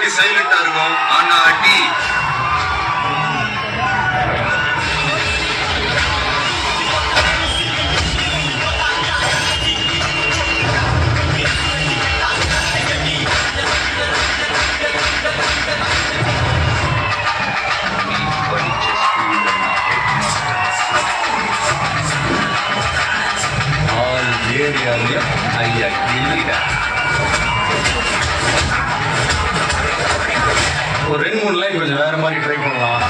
எப்படி சைலண்டா இருக்கும். ஆனா அடி ஏரியாவில ஐயா இல்லைடா. ஒரு 2-3 லைன் கொஞ்சம் வேற மாதிரி ட்ரை பண்ணலாம்.